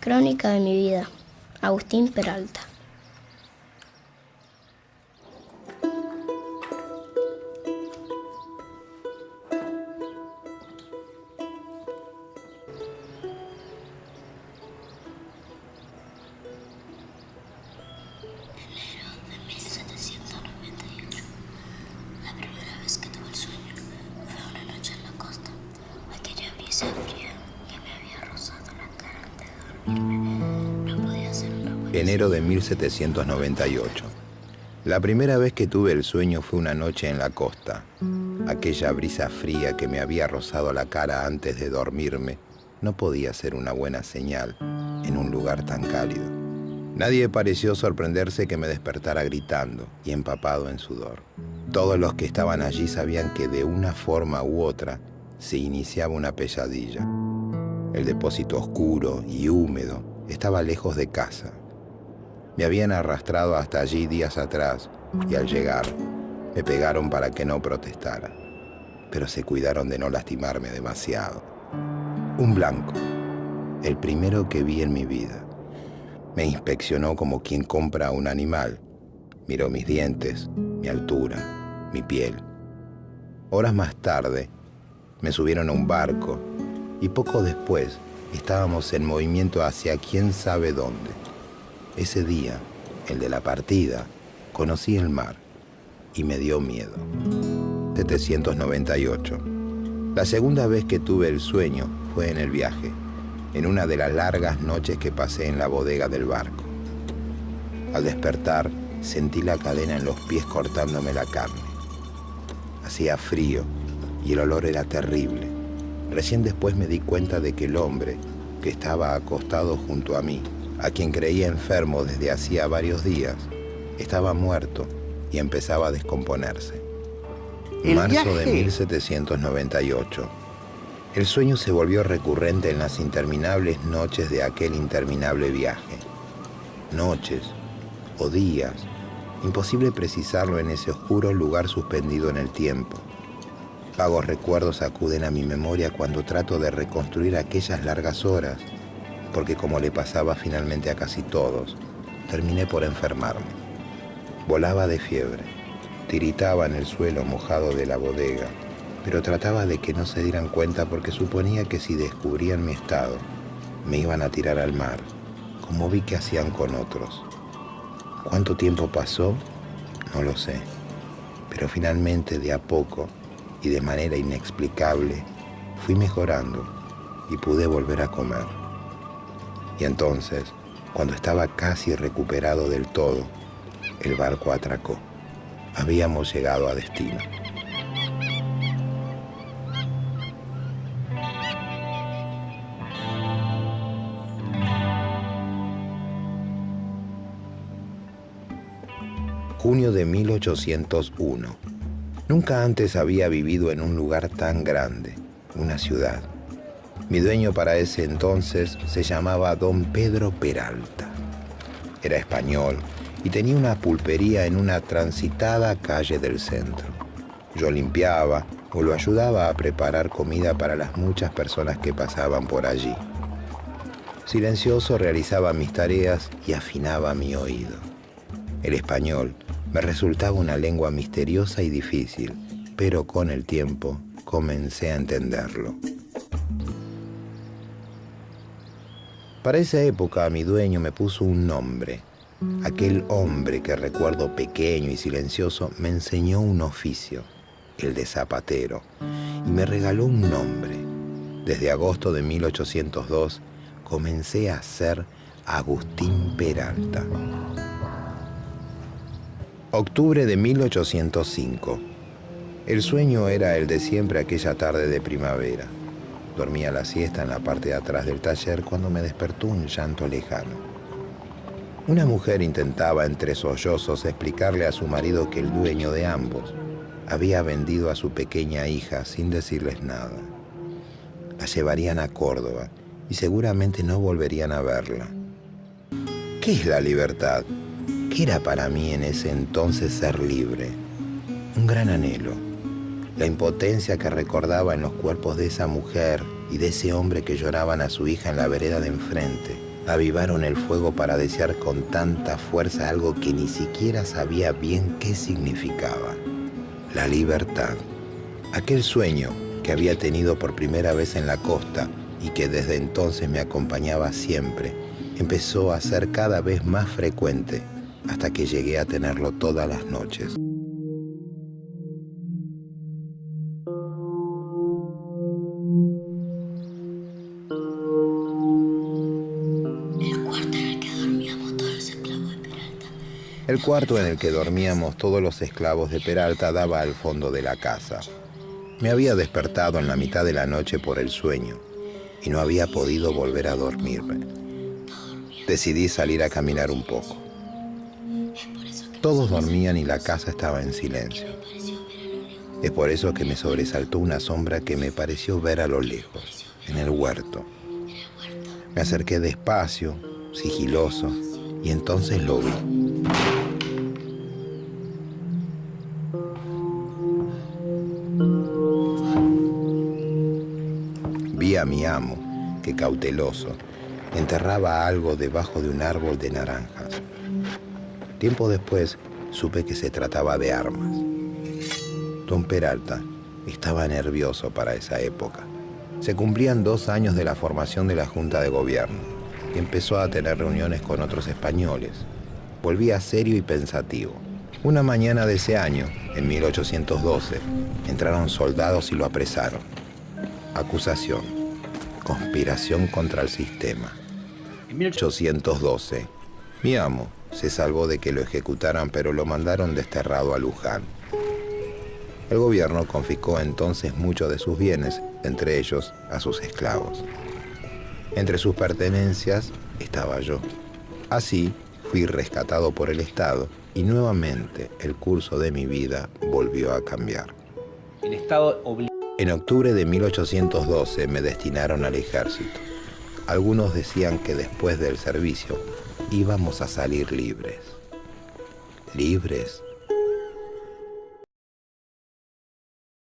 Crónica de mi vida. Agustín Peralta. Enero de 1798. La primera vez que tuve el sueño fue una noche en la costa. Aquella brisa fría que me había rozado la cara antes de dormirme no podía ser una buena. Enero de 1798. La primera vez que tuve el sueño fue una noche en la costa. Aquella brisa fría que me había rozado la cara antes de dormirme no podía ser una buena señal en un lugar tan cálido. Nadie pareció sorprenderse que me despertara gritando y empapado en sudor. Todos los que estaban allí sabían que de una forma u otra se iniciaba una pesadilla. El depósito oscuro y húmedo estaba lejos de casa. Me habían arrastrado hasta allí días atrás y al llegar me pegaron para que no protestara, pero se cuidaron de no lastimarme demasiado. Un blanco, el primero que vi en mi vida. Me inspeccionó como quien compra un animal. Miró mis dientes, mi altura, mi piel. Horas más tarde me subieron a un barco y poco después estábamos en movimiento hacia quién sabe dónde. Ese día, el de la partida, conocí el mar y me dio miedo. 798. La segunda vez que tuve el sueño fue en el viaje, en una de las largas noches que pasé en la bodega del barco. Al despertar, sentí la cadena en los pies cortándome la carne. Hacía frío y el olor era terrible. Recién después me di cuenta de que el hombre que estaba acostado junto a mí, a quien creía enfermo desde hacía varios días, estaba muerto y empezaba a descomponerse. Marzo de 1798. El sueño se volvió recurrente en las interminables noches de aquel interminable viaje. Noches o días, imposible precisarlo en ese oscuro lugar suspendido en el tiempo. Vagos recuerdos acuden a mi memoria cuando trato de reconstruir aquellas largas horas, porque como le pasaba finalmente a casi todos, terminé por enfermarme. Volaba de fiebre, tiritaba en el suelo mojado de la bodega, pero trataba de que no se dieran cuenta porque suponía que si descubrían mi estado, me iban a tirar al mar, como vi que hacían con otros. ¿Cuánto tiempo pasó? No lo sé, pero finalmente de a poco y de manera inexplicable fui mejorando y pude volver a comer. Y entonces, cuando estaba casi recuperado del todo, el barco atracó. Habíamos llegado a destino. Junio de 1801. Nunca antes había vivido en un lugar tan grande, una ciudad. Mi dueño para ese entonces se llamaba Don Pedro Peralta. Era español y tenía una pulpería en una transitada calle del centro. Yo limpiaba o lo ayudaba a preparar comida para las muchas personas que pasaban por allí. Silencioso realizaba mis tareas y afinaba mi oído. El español me resultaba una lengua misteriosa y difícil, pero con el tiempo comencé a entenderlo. Para esa época mi dueño me puso un nombre. Aquel hombre que recuerdo pequeño y silencioso me enseñó un oficio, el de zapatero, y me regaló un nombre. Desde agosto de 1802 comencé a ser Agustín Peralta. Octubre de 1805. El sueño era el de siempre aquella tarde de primavera. Dormía la siesta en la parte de atrás del taller cuando me despertó un llanto lejano. Una mujer intentaba entre sollozos explicarle a su marido que el dueño de ambos había vendido a su pequeña hija sin decirles nada. La llevarían a Córdoba y seguramente no volverían a verla. ¿Qué es la libertad? ¿Qué era para mí en ese entonces ser libre? Un gran anhelo. La impotencia que recordaba en los cuerpos de esa mujer y de ese hombre que lloraban a su hija en la vereda de enfrente, avivaron el fuego para desear con tanta fuerza algo que ni siquiera sabía bien qué significaba: la libertad. Aquel sueño que había tenido por primera vez en la costa y que desde entonces me acompañaba siempre, empezó a ser cada vez más frecuente hasta que llegué a tenerlo todas las noches. El cuarto en el que dormíamos todos los esclavos de Peralta daba al fondo de la casa. Me había despertado en la mitad de la noche por el sueño y no había podido volver a dormirme. Decidí salir a caminar un poco. Todos dormían y la casa estaba en silencio. Es por eso que me sobresaltó una sombra que me pareció ver a lo lejos, en el huerto. Me acerqué despacio, sigiloso, y entonces lo vi. Vi a mi amo, que cauteloso, enterraba algo debajo de un árbol de naranjas. Tiempo después supe que se trataba de armas. Don Peralta estaba nervioso para esa época. Se cumplían 2 años de la formación de la Junta de Gobierno y empezó a tener reuniones con otros españoles. Volvía serio y pensativo. Una mañana de ese año, en 1812, entraron soldados y lo apresaron. Acusación: conspiración contra el sistema. En 1812, mi amo se salvó de que lo ejecutaran, pero lo mandaron desterrado a Luján. El gobierno confiscó entonces muchos de sus bienes, entre ellos a sus esclavos. Entre sus pertenencias estaba yo. Así fui rescatado por el Estado y nuevamente el curso de mi vida volvió a cambiar. El Estado En octubre de 1812 me destinaron al ejército. Algunos decían que después del servicio íbamos a salir libres. ¿Libres?